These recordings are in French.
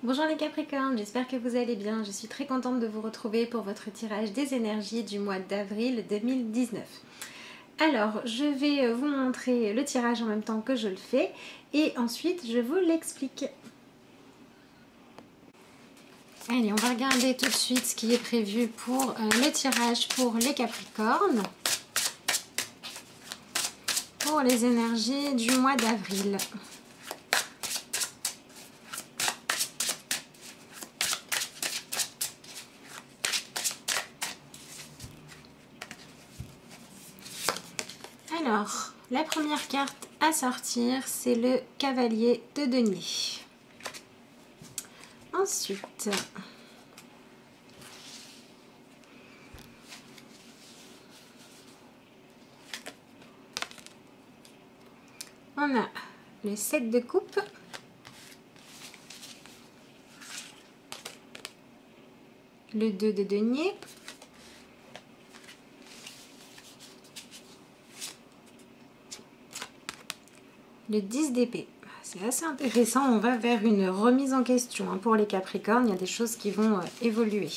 Bonjour les Capricornes, j'espère que vous allez bien. Je suis très contente de vous retrouver pour votre tirage des énergies du mois d'avril 2019. Alors, je vais vous montrer le tirage en même temps que je le fais et ensuite je vous l'explique. Allez, on va regarder tout de suite ce qui est prévu pour le tirage pour les Capricornes. Pour les énergies du mois d'avril. Alors, la première carte à sortir, c'est le cavalier de denier. Ensuite, on a le 7 de coupe, le 2 de denier, le 10 d'épée. C'est assez intéressant, on va vers une remise en question. Pour les Capricornes, il y a des choses qui vont évoluer.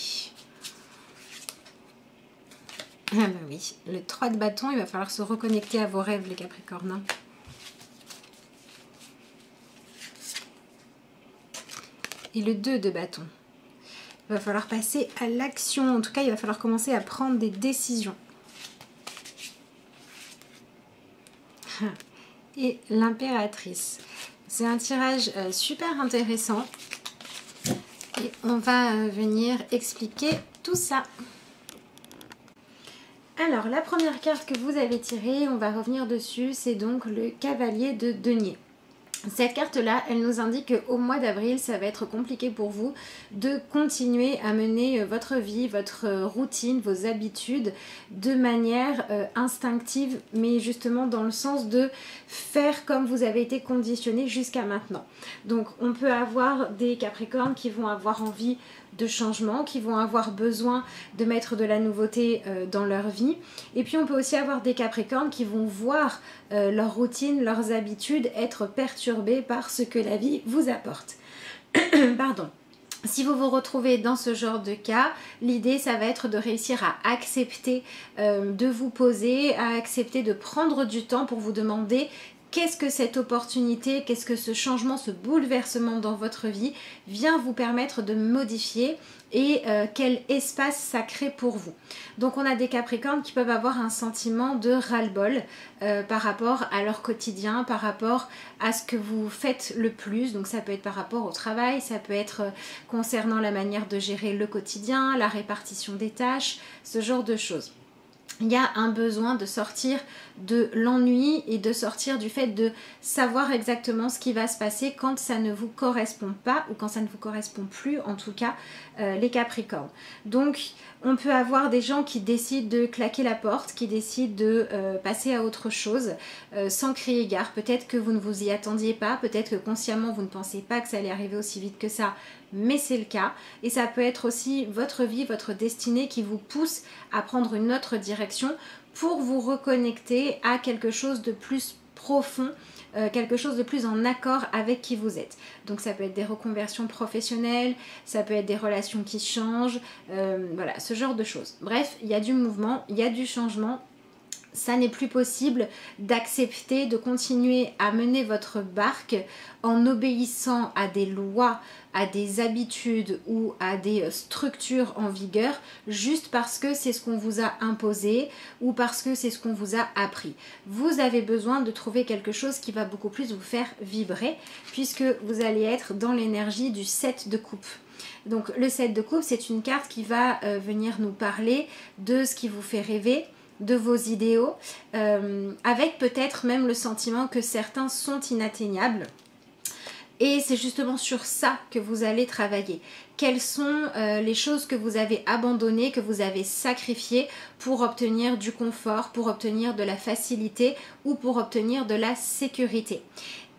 Ah bah oui, le 3 de bâton, il va falloir se reconnecter à vos rêves les Capricornes. Et le 2 de bâton. Il va falloir passer à l'action. En tout cas, il va falloir commencer à prendre des décisions. Et l'impératrice. C'est un tirage super intéressant. Et on va venir expliquer tout ça. Alors, la première carte que vous avez tirée, on va revenir dessus, c'est donc le cavalier de denier. Cette carte-là, elle nous indique qu'au mois d'avril, ça va être compliqué pour vous de continuer à mener votre vie, votre routine, vos habitudes de manière instinctive, mais justement dans le sens de faire comme vous avez été conditionné jusqu'à maintenant. Donc, on peut avoir des Capricornes qui vont avoir envie de changement, qui vont avoir besoin de mettre de la nouveauté dans leur vie. Et puis on peut aussi avoir des Capricornes qui vont voir leur routine, leurs habitudes être perturbées par ce que la vie vous apporte. Pardon. Si vous vous retrouvez dans ce genre de cas, l'idée ça va être de réussir à accepter de vous poser, à accepter de prendre du temps pour vous demander qu'est-ce que cette opportunité, qu'est-ce que ce changement, ce bouleversement dans votre vie vient vous permettre de modifier et quel espace ça crée pour vous. Donc on a des Capricornes qui peuvent avoir un sentiment de ras-le-bol par rapport à leur quotidien, par rapport à ce que vous faites le plus. Donc ça peut être par rapport au travail, ça peut être concernant la manière de gérer le quotidien, la répartition des tâches, ce genre de choses. Il y a un besoin de sortir de l'ennui et de sortir du fait de savoir exactement ce qui va se passer quand ça ne vous correspond pas ou quand ça ne vous correspond plus, en tout cas les Capricornes. Donc on peut avoir des gens qui décident de claquer la porte, qui décident de passer à autre chose sans crier gare. Peut-être que vous ne vous y attendiez pas, peut-être que consciemment vous ne pensez pas que ça allait arriver aussi vite que ça, mais c'est le cas. Et ça peut être aussi votre vie, votre destinée qui vous pousse à prendre une autre direction pour vous reconnecter à quelque chose de plus profond, quelque chose de plus en accord avec qui vous êtes. Donc ça peut être des reconversions professionnelles, ça peut être des relations qui changent, voilà, ce genre de choses. Bref, il y a du mouvement, il y a du changement. Ça n'est plus possible d'accepter de continuer à mener votre barque en obéissant à des lois, à des habitudes ou à des structures en vigueur juste parce que c'est ce qu'on vous a imposé ou parce que c'est ce qu'on vous a appris. Vous avez besoin de trouver quelque chose qui va beaucoup plus vous faire vibrer puisque vous allez être dans l'énergie du 7 de coupe. Donc le 7 de coupe, c'est une carte qui va venir nous parler de ce qui vous fait rêver, de vos idéaux, avec peut-être même le sentiment que certains sont inatteignables. Et c'est justement sur ça que vous allez travailler. Quelles sont les choses que vous avez abandonnées, que vous avez sacrifiées pour obtenir du confort, pour obtenir de la facilité ou pour obtenir de la sécurité.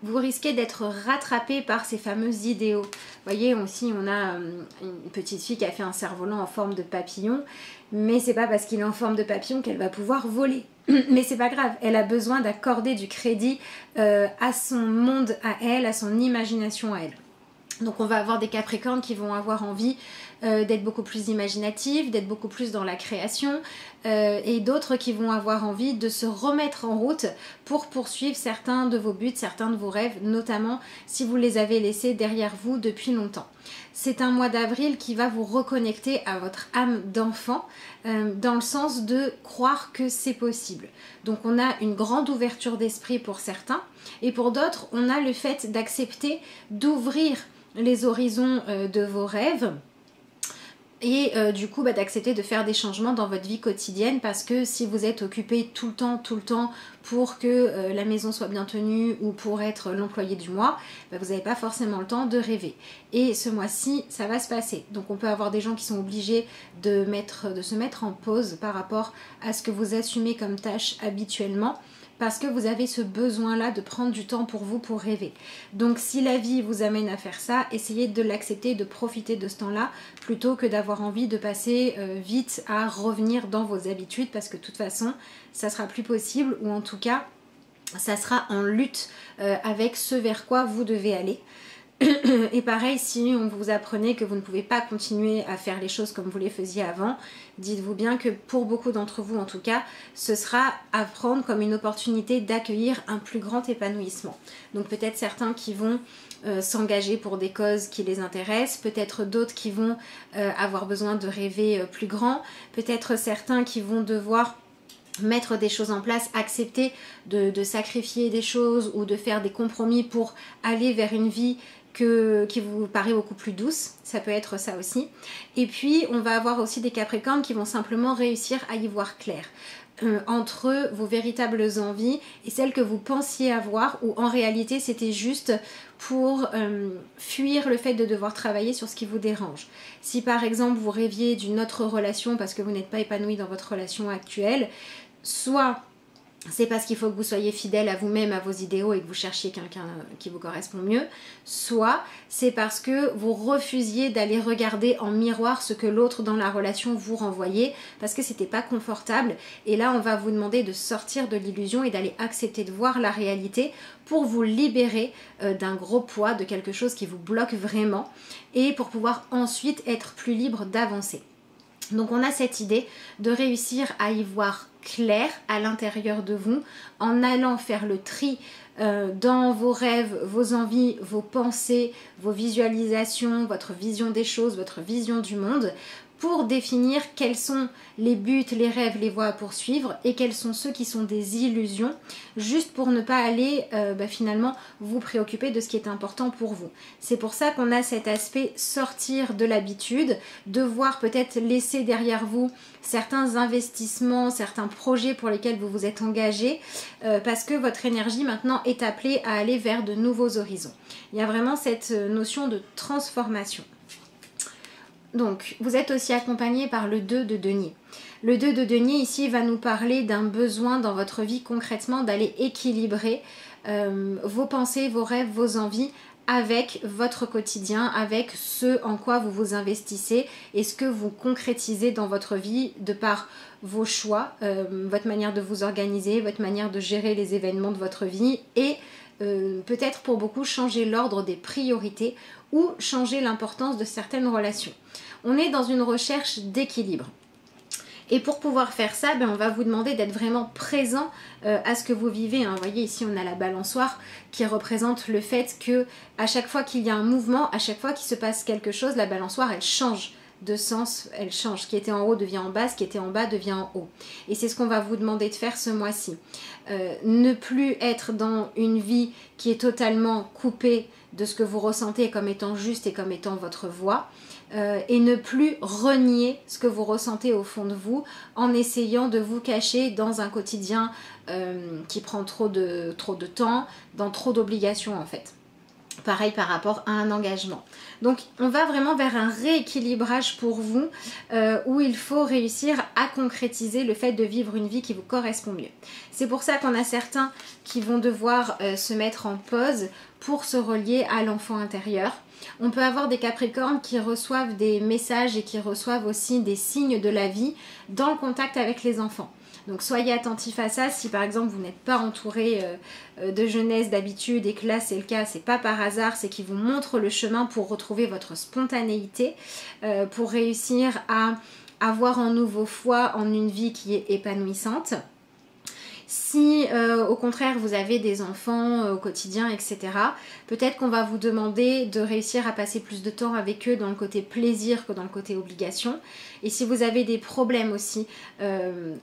Vous risquez d'être rattrapé par ces fameux idéaux. Vous voyez, aussi on a une petite fille qui a fait un cerf-volant en forme de papillon, mais c'est pas parce qu'il est en forme de papillon qu'elle va pouvoir voler. Mais c'est pas grave, elle a besoin d'accorder du crédit à son monde à elle, à son imagination à elle. Donc on va avoir des Capricornes qui vont avoir envie d'être beaucoup plus imaginatifs, d'être beaucoup plus dans la création, et d'autres qui vont avoir envie de se remettre en route pour poursuivre certains de vos buts, certains de vos rêves, notamment si vous les avez laissés derrière vous depuis longtemps. C'est un mois d'avril qui va vous reconnecter à votre âme d'enfant, dans le sens de croire que c'est possible. Donc on a une grande ouverture d'esprit pour certains, et pour d'autres on a le fait d'accepter d'ouvrir les horizons de vos rêves, et du coup d'accepter de faire des changements dans votre vie quotidienne, parce que si vous êtes occupé tout le temps pour que la maison soit bien tenue ou pour être l'employé du mois, vous n'avez pas forcément le temps de rêver. Et ce mois-ci, ça va se passer. Donc on peut avoir des gens qui sont obligés de se mettre en pause par rapport à ce que vous assumez comme tâche habituellement, parce que vous avez ce besoin-là de prendre du temps pour vous, pour rêver. Donc si la vie vous amène à faire ça, essayez de l'accepter, de profiter de ce temps-là, plutôt que d'avoir envie de passer vite à revenir dans vos habitudes, parce que de toute façon, ça sera plus possible, ou en tout cas, ça sera en lutte avec ce vers quoi vous devez aller. Et pareil, si on vous apprenait que vous ne pouvez pas continuer à faire les choses comme vous les faisiez avant, dites-vous bien que pour beaucoup d'entre vous en tout cas, ce sera à prendre comme une opportunité d'accueillir un plus grand épanouissement. Donc peut-être certains qui vont s'engager pour des causes qui les intéressent, peut-être d'autres qui vont avoir besoin de rêver plus grand, peut-être certains qui vont devoir mettre des choses en place, accepter de sacrifier des choses ou de faire des compromis pour aller vers une vie qui vous paraît beaucoup plus douce, ça peut être ça aussi. Et puis on va avoir aussi des Capricornes qui vont simplement réussir à y voir clair entre vos véritables envies et celles que vous pensiez avoir, ou en réalité c'était juste pour fuir le fait de devoir travailler sur ce qui vous dérange. Si par exemple vous rêviez d'une autre relation parce que vous n'êtes pas épanoui dans votre relation actuelle, soit c'est parce qu'il faut que vous soyez fidèle à vous-même, à vos idéaux, et que vous cherchiez quelqu'un qui vous correspond mieux, soit c'est parce que vous refusiez d'aller regarder en miroir ce que l'autre dans la relation vous renvoyait, parce que c'était pas confortable. Et là on va vous demander de sortir de l'illusion et d'aller accepter de voir la réalité pour vous libérer d'un gros poids, de quelque chose qui vous bloque vraiment, et pour pouvoir ensuite être plus libre d'avancer. Donc on a cette idée de réussir à y voir clair à l'intérieur de vous en allant faire le tri dans vos rêves, vos envies, vos pensées, vos visualisations, votre vision des choses, votre vision du monde, pour définir quels sont les buts, les rêves, les voies à poursuivre, et quels sont ceux qui sont des illusions, juste pour ne pas aller finalement vous préoccuper de ce qui est important pour vous. C'est pour ça qu'on a cet aspect sortir de l'habitude, devoir peut-être laisser derrière vous certains investissements, certains projets pour lesquels vous vous êtes engagé, parce que votre énergie maintenant est appelée à aller vers de nouveaux horizons. Il y a vraiment cette notion de transformation. Donc, vous êtes aussi accompagné par le 2 de denier. Le 2 de denier, ici, va nous parler d'un besoin dans votre vie concrètement d'aller équilibrer vos pensées, vos rêves, vos envies avec votre quotidien, avec ce en quoi vous vous investissez et ce que vous concrétisez dans votre vie de par vos choix, votre manière de vous organiser, votre manière de gérer les événements de votre vie et peut-être pour beaucoup changer l'ordre des priorités ou changer l'importance de certaines relations. On est dans une recherche d'équilibre. Et pour pouvoir faire ça, on va vous demander d'être vraiment présent à ce que vous vivez. Vous voyez ici on a la balançoire qui représente le fait que à chaque fois qu'il y a un mouvement, à chaque fois qu'il se passe quelque chose, la balançoire elle change de sens, elle change. Ce qui était en haut devient en bas, ce qui était en bas devient en haut. Et c'est ce qu'on va vous demander de faire ce mois-ci. Ne plus être dans une vie qui est totalement coupée de ce que vous ressentez comme étant juste et comme étant votre voie. Et ne plus renier ce que vous ressentez au fond de vous en essayant de vous cacher dans un quotidien qui prend trop de temps, dans trop d'obligations en fait. Pareil par rapport à un engagement. Donc on va vraiment vers un rééquilibrage pour vous où il faut réussir à concrétiser le fait de vivre une vie qui vous correspond mieux. C'est pour ça qu'on a certains qui vont devoir se mettre en pause pour se relier à l'enfant intérieur. On peut avoir des Capricornes qui reçoivent des messages et qui reçoivent aussi des signes de la vie dans le contact avec les enfants. Donc soyez attentifs à ça. Si par exemple vous n'êtes pas entouré de jeunesse d'habitude et que là c'est le cas, c'est pas par hasard, c'est qu'il vous montre le chemin pour retrouver votre spontanéité, pour réussir à avoir en nouveau foi en une vie qui est épanouissante. Si au contraire vous avez des enfants au quotidien, etc., peut-être qu'on va vous demander de réussir à passer plus de temps avec eux dans le côté plaisir que dans le côté obligation. Et si vous avez des problèmes aussi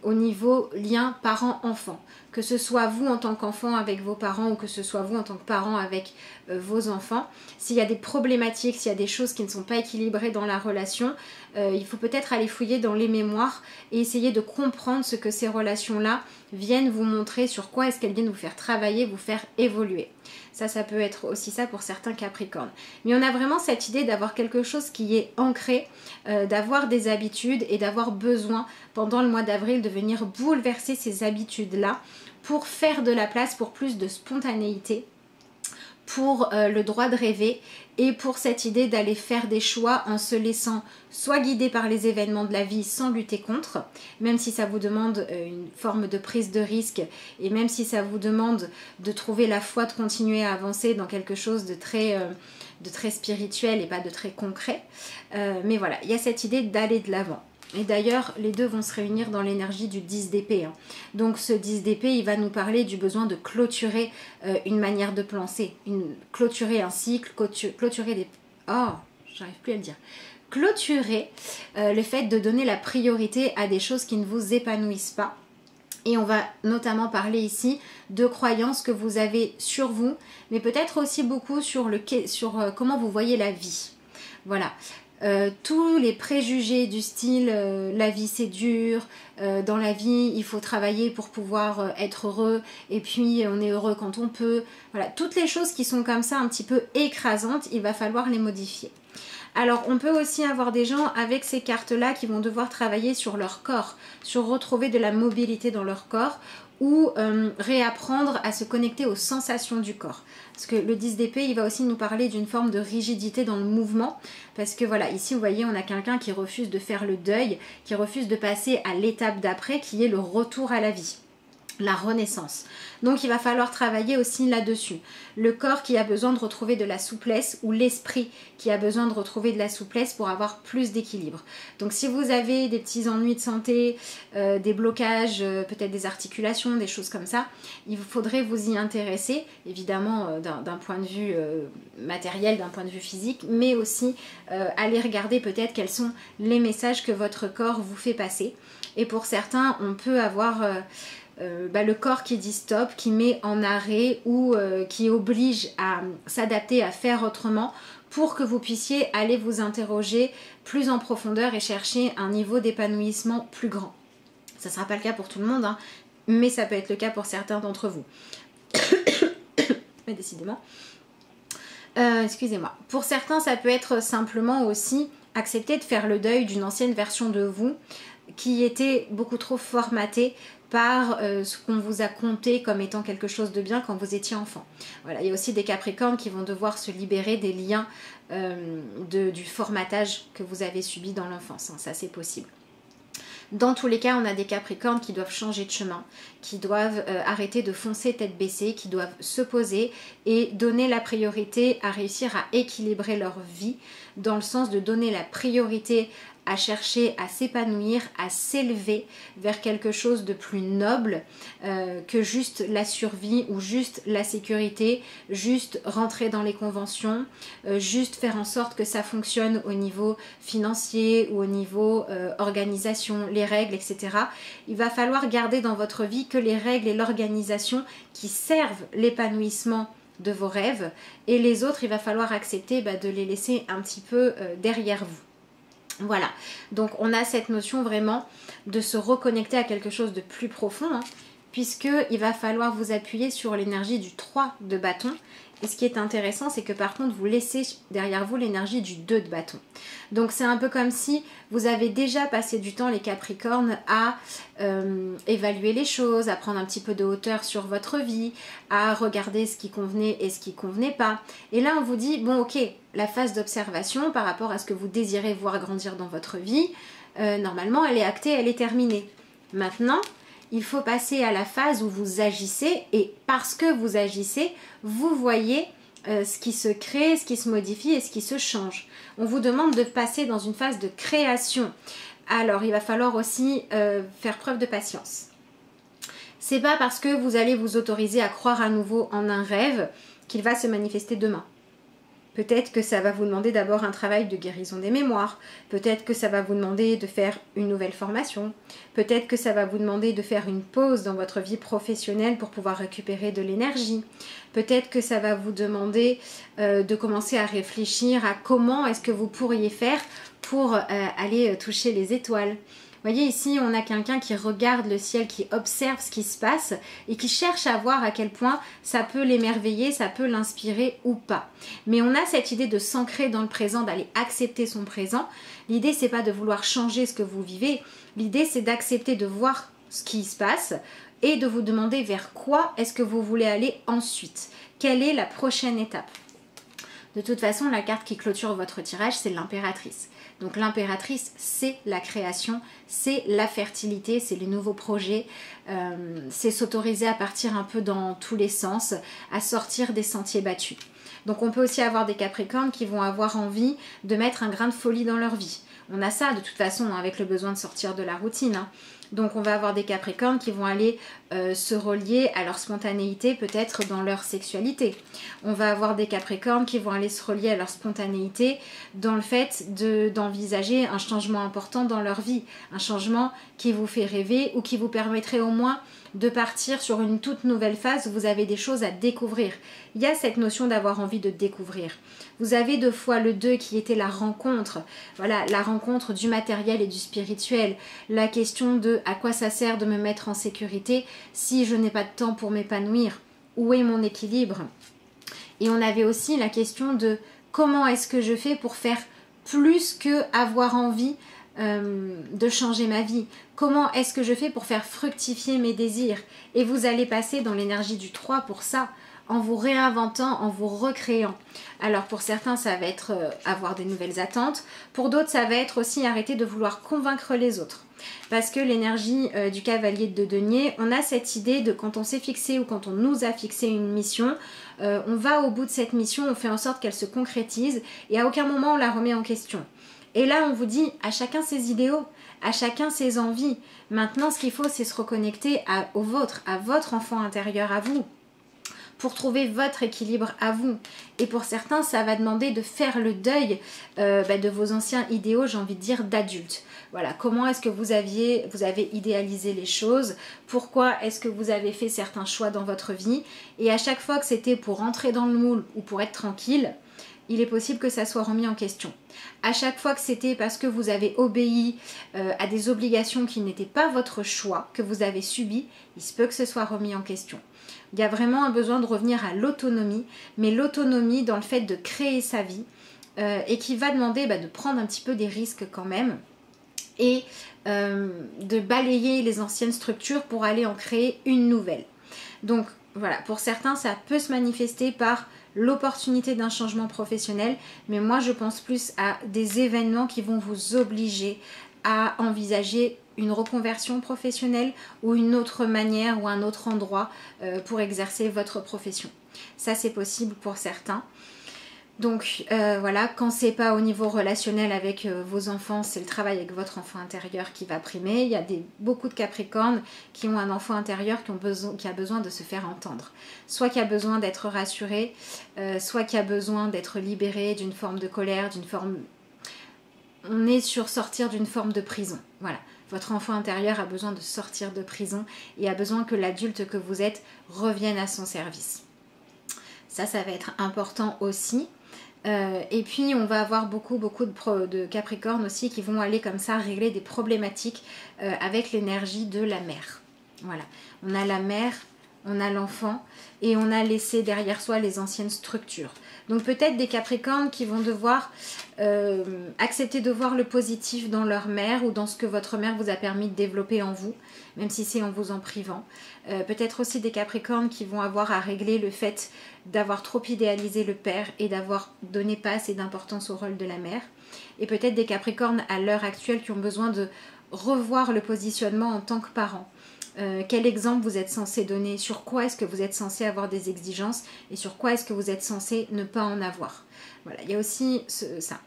au niveau lien parent-enfant, que ce soit vous en tant qu'enfant avec vos parents ou que ce soit vous en tant que parent avec vos enfants, s'il y a des problématiques, s'il y a des choses qui ne sont pas équilibrées dans la relation, il faut peut-être aller fouiller dans les mémoires et essayer de comprendre ce que ces relations-là viennent vous montrer, sur quoi est-ce qu'elles viennent vous faire travailler, vous faire évoluer. Ça peut être aussi ça pour certains Capricornes. Mais on a vraiment cette idée d'avoir quelque chose qui est ancré, d'avoir des habitudes et d'avoir besoin pendant le mois d'avril de venir bouleverser ces habitudes-là pour faire de la place pour plus de spontanéité, pour le droit de rêver et pour cette idée d'aller faire des choix en se laissant soit guider par les événements de la vie sans lutter contre, même si ça vous demande une forme de prise de risque et même si ça vous demande de trouver la foi de continuer à avancer dans quelque chose de très spirituel et pas de très concret. Mais voilà, il y a cette idée d'aller de l'avant. Et d'ailleurs, les deux vont se réunir dans l'énergie du 10 d'épée. Donc ce 10 d'épée, il va nous parler du besoin de clôturer une manière de penser, clôturer un cycle, clôturer des... Oh, j'arrive plus à le dire. Clôturer le fait de donner la priorité à des choses qui ne vous épanouissent pas. Et on va notamment parler ici de croyances que vous avez sur vous, mais peut-être aussi beaucoup sur comment vous voyez la vie. Voilà. Tous les préjugés du style la vie c'est dur, dans la vie il faut travailler pour pouvoir être heureux et puis on est heureux quand on peut. Voilà, toutes les choses qui sont comme ça un petit peu écrasantes, il va falloir les modifier. Alors on peut aussi avoir des gens avec ces cartes-là qui vont devoir travailler sur leur corps, sur retrouver de la mobilité dans leur corps ou réapprendre à se connecter aux sensations du corps. Parce que le 10 d'épée, il va aussi nous parler d'une forme de rigidité dans le mouvement. Parce que voilà, ici vous voyez, on a quelqu'un qui refuse de faire le deuil, qui refuse de passer à l'étape d'après, qui est le retour à la vie. La renaissance. Donc il va falloir travailler aussi là-dessus. Le corps qui a besoin de retrouver de la souplesse ou l'esprit qui a besoin de retrouver de la souplesse pour avoir plus d'équilibre. Donc si vous avez des petits ennuis de santé, des blocages, peut-être des articulations, des choses comme ça, il faudrait vous y intéresser, évidemment d'un point de vue matériel, d'un point de vue physique, mais aussi aller regarder peut-être quels sont les messages que votre corps vous fait passer. Et pour certains, on peut avoir... le corps qui dit stop, qui met en arrêt ou qui oblige à s'adapter, à faire autrement pour que vous puissiez aller vous interroger plus en profondeur et chercher un niveau d'épanouissement plus grand. Ça ne sera pas le cas pour tout le monde, hein, mais ça peut être le cas pour certains d'entre vous. Mais décidément. Excusez-moi. Pour certains, ça peut être simplement aussi accepter de faire le deuil d'une ancienne version de vous qui était beaucoup trop formatée par ce qu'on vous a conté comme étant quelque chose de bien quand vous étiez enfant. Voilà, il y a aussi des Capricornes qui vont devoir se libérer des liens du formatage que vous avez subi dans l'enfance. Hein, ça, c'est possible. Dans tous les cas, on a des Capricornes qui doivent changer de chemin, qui doivent arrêter de foncer tête baissée, qui doivent se poser et donner la priorité à réussir à équilibrer leur vie, dans le sens de donner la priorité à chercher à s'épanouir, à s'élever vers quelque chose de plus noble que juste la survie ou juste la sécurité, juste rentrer dans les conventions, juste faire en sorte que ça fonctionne au niveau financier ou au niveau organisation, les règles, etc. Il va falloir garder dans votre vie que les règles et l'organisation qui servent l'épanouissement de vos rêves, et les autres, il va falloir accepter de les laisser un petit peu derrière vous. Voilà, donc on a cette notion vraiment de se reconnecter à quelque chose de plus profond, hein, puisqu'il va falloir vous appuyer sur l'énergie du 3 de bâton. Et ce qui est intéressant, c'est que par contre, vous laissez derrière vous l'énergie du 2 de bâton. Donc c'est un peu comme si vous avez déjà passé du temps, les Capricornes, à évaluer les choses, à prendre un petit peu de hauteur sur votre vie, à regarder ce qui convenait et ce qui ne convenait pas. Et là, on vous dit, bon ok, la phase d'observation par rapport à ce que vous désirez voir grandir dans votre vie, normalement, elle est actée, elle est terminée. Maintenant, il faut passer à la phase où vous agissez et parce que vous agissez, vous voyez ce qui se crée, ce qui se modifie et ce qui se change. On vous demande de passer dans une phase de création. Alors, il va falloir aussi faire preuve de patience. C'est pas parce que vous allez vous autoriser à croire à nouveau en un rêve qu'il va se manifester demain. Peut-être que ça va vous demander d'abord un travail de guérison des mémoires. Peut-être que ça va vous demander de faire une nouvelle formation. Peut-être que ça va vous demander de faire une pause dans votre vie professionnelle pour pouvoir récupérer de l'énergie. Peut-être que ça va vous demander de commencer à réfléchir à comment est-ce que vous pourriez faire pour aller toucher les étoiles. Vous voyez ici, on a quelqu'un qui regarde le ciel, qui observe ce qui se passe et qui cherche à voir à quel point ça peut l'émerveiller, ça peut l'inspirer ou pas. Mais on a cette idée de s'ancrer dans le présent, d'aller accepter son présent. L'idée, c'est pas de vouloir changer ce que vous vivez. L'idée, c'est d'accepter de voir ce qui se passe et de vous demander vers quoi est-ce que vous voulez aller ensuite. Quelle est la prochaine étape? De toute façon, la carte qui clôture votre tirage, c'est l'impératrice. Donc l'impératrice, c'est la création, c'est la fertilité, c'est les nouveaux projets, c'est s'autoriser à partir un peu dans tous les sens, à sortir des sentiers battus. Donc on peut aussi avoir des capricornes qui vont avoir envie de mettre un grain de folie dans leur vie. On a ça de toute façon avec le besoin de sortir de la routine. Donc on va avoir des capricornes qui vont aller se relier à leur spontanéité, peut-être dans leur sexualité. On va avoir des capricornes qui vont aller se relier à leur spontanéité dans le fait d'envisager un changement important dans leur vie. Un changement qui vous fait rêver ou qui vous permettrait au moins de partir sur une toute nouvelle phase où vous avez des choses à découvrir. Il y a cette notion d'avoir envie de découvrir. Vous avez 2 fois le 2 qui était la rencontre. Voilà, la rencontre du matériel et du spirituel. La question de à quoi ça sert de me mettre en sécurité si je n'ai pas de temps pour m'épanouir. Où est mon équilibre? Et on avait aussi la question de comment est-ce que je fais pour faire plus que avoir envie de changer ma vie. Comment est-ce que je fais pour faire fructifier mes désirs? Et vous allez passer dans l'énergie du 3 pour ça, en vous réinventant, en vous recréant. Alors pour certains, ça va être avoir des nouvelles attentes. Pour d'autres, ça va être aussi arrêter de vouloir convaincre les autres. Parce que l'énergie du cavalier de denier, on a cette idée de quand on s'est fixé ou quand on nous a fixé une mission, on va au bout de cette mission, on fait en sorte qu'elle se concrétise et à aucun moment on la remet en question. Et là, on vous dit, à chacun ses idéaux, à chacun ses envies. Maintenant, ce qu'il faut, c'est se reconnecter au vôtre, à votre enfant intérieur, à vous, pour trouver votre équilibre à vous. Et pour certains, ça va demander de faire le deuil de vos anciens idéaux, j'ai envie de dire, d'adultes. Voilà, comment est-ce que vous avez idéalisé les choses? Pourquoi est-ce que vous avez fait certains choix dans votre vie? Et à chaque fois que c'était pour rentrer dans le moule ou pour être tranquille, il est possible que ça soit remis en question. À chaque fois que c'était parce que vous avez obéi à des obligations qui n'étaient pas votre choix, que vous avez subi, il se peut que ce soit remis en question. Il y a vraiment un besoin de revenir à l'autonomie, mais l'autonomie dans le fait de créer sa vie et qui va demander de prendre un petit peu des risques quand même et de balayer les anciennes structures pour aller en créer une nouvelle. Donc voilà, pour certains, ça peut se manifester par l'opportunité d'un changement professionnel, mais moi je pense plus à des événements qui vont vous obliger à envisager une reconversion professionnelle ou une autre manière ou un autre endroit pour exercer votre profession. Ça c'est possible pour certains. Donc voilà, quand c'est pas au niveau relationnel avec vos enfants, c'est le travail avec votre enfant intérieur qui va primer. Il y a beaucoup de Capricornes qui ont un enfant intérieur qui a besoin de se faire entendre. Soit qui a besoin d'être rassuré, soit qui a besoin d'être libéré d'une forme de colère, d'une forme... On est sur sortir d'une forme de prison. Voilà, votre enfant intérieur a besoin de sortir de prison et a besoin que l'adulte que vous êtes revienne à son service. Ça va être important aussi. Et puis on va avoir beaucoup de Capricornes aussi qui vont aller comme ça régler des problématiques avec l'énergie de la mère. Voilà, on a la mère, on a l'enfant et on a laissé derrière soi les anciennes structures. Donc peut-être des Capricornes qui vont devoir accepter de voir le positif dans leur mère ou dans ce que votre mère vous a permis de développer en vous, même si c'est en vous en privant. Peut-être aussi des Capricornes qui vont avoir à régler le fait d'avoir trop idéalisé le père et d'avoir donné pas assez d'importance au rôle de la mère. Et peut-être des Capricornes à l'heure actuelle qui ont besoin de revoir le positionnement en tant que parents. quel exemple vous êtes censé donner, sur quoi est-ce que vous êtes censé avoir des exigences et sur quoi est-ce que vous êtes censé ne pas en avoir. Voilà, il y a aussi ça.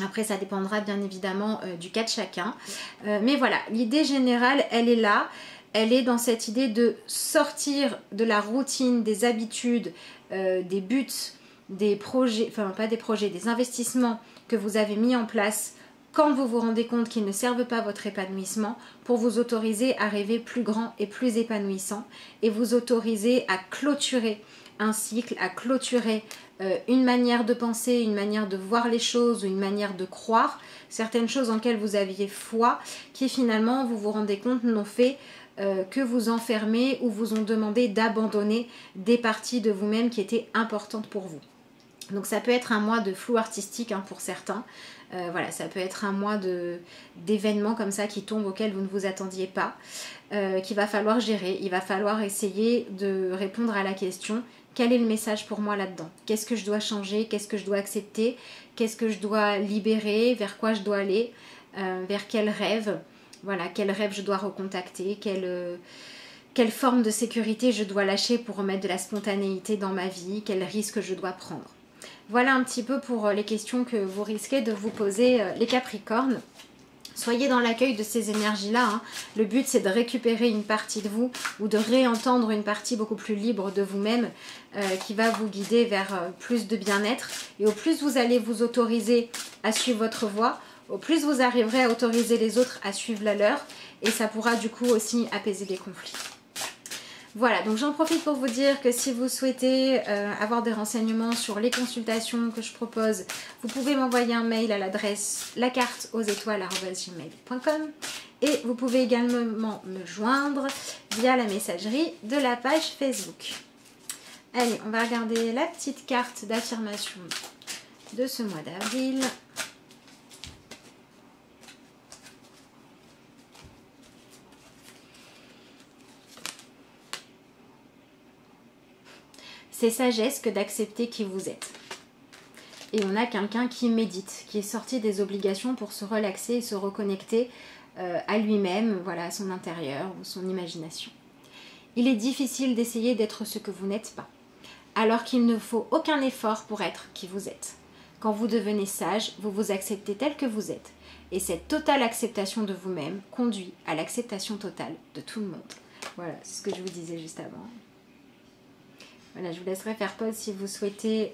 Après, ça dépendra bien évidemment du cas de chacun. Mais voilà, l'idée générale, elle est là. Elle est dans cette idée de sortir de la routine, des habitudes, des buts, des projets, enfin pas des projets, des investissements que vous avez mis en place quand vous vous rendez compte qu'ils ne servent pas votre épanouissement, pour vous autoriser à rêver plus grand et plus épanouissant et vous autoriser à clôturer un cycle, à clôturer une manière de penser, une manière de voir les choses, une manière de croire, certaines choses en lesquelles vous aviez foi, qui finalement, vous vous rendez compte, n'ont fait que vous enfermer ou vous ont demandé d'abandonner des parties de vous-même qui étaient importantes pour vous. Donc ça peut être un mois de flou artistique hein, pour certains. Voilà, ça peut être un mois d'événements comme ça qui tombent auxquels vous ne vous attendiez pas, qu'il va falloir gérer. Il va falloir essayer de répondre à la question: quel est le message pour moi là-dedans? Qu'est-ce que je dois changer? Qu'est-ce que je dois accepter? Qu'est-ce que je dois libérer? Vers quoi je dois aller? Vers quel rêve? Voilà, quel rêve je dois recontacter? Quelle forme de sécurité je dois lâcher pour remettre de la spontanéité dans ma vie? Quel risque je dois prendre? Voilà un petit peu pour les questions que vous risquez de vous poser, les Capricornes. Soyez dans l'accueil de ces énergies-là. Hein. Le but, c'est de récupérer une partie de vous ou de réentendre une partie beaucoup plus libre de vous-même qui va vous guider vers plus de bien-être. Et au plus vous allez vous autoriser à suivre votre voie, au plus vous arriverez à autoriser les autres à suivre la leur. Et ça pourra du coup aussi apaiser des conflits. Voilà, donc j'en profite pour vous dire que si vous souhaitez avoir des renseignements sur les consultations que je propose, vous pouvez m'envoyer un mail à l'adresse lacarteauxétoiles@gmail.com et vous pouvez également me joindre via la messagerie de la page Facebook. Allez, on va regarder la petite carte d'affirmation de ce mois d'avril. C'est sagesse que d'accepter qui vous êtes. Et on a quelqu'un qui médite, qui est sorti des obligations pour se relaxer et se reconnecter à lui-même, voilà, à son intérieur ou son imagination. Il est difficile d'essayer d'être ce que vous n'êtes pas, alors qu'il ne faut aucun effort pour être qui vous êtes. Quand vous devenez sage, vous vous acceptez tel que vous êtes. Et cette totale acceptation de vous-même conduit à l'acceptation totale de tout le monde. Voilà, c'est ce que je vous disais juste avant. Voilà, je vous laisserai faire pause si vous souhaitez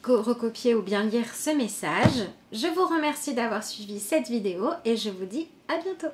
recopier ou bien lire ce message. Je vous remercie d'avoir suivi cette vidéo et je vous dis à bientôt.